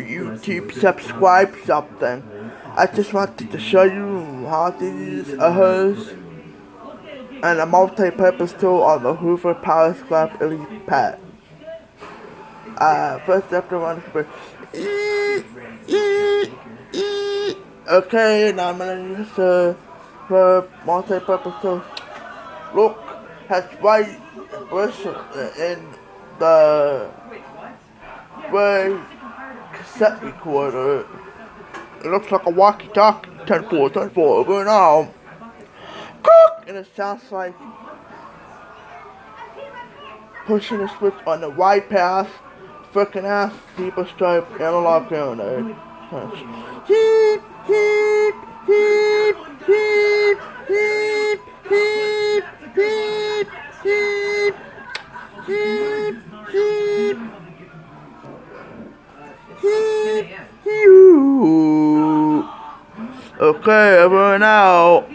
YouTube subscribe something. I just wanted to show you how to use a hose and a multi-purpose tool on the Hoover Power Scrub Elite Pad. First after one, okay, now I'm gonna use the multi-purpose tool. Look, has white bristle in the red cassette recorder. It looks like a walkie-talkie. 10-4, over now. Cook! And it sounds like pushing the switch on the right path. Frickin' ass, zebra stripe, analog grenade. Heep, heep, heep, heep, heep, heep, heep, heep, heep, heep, heep, heep. Okay, over and out.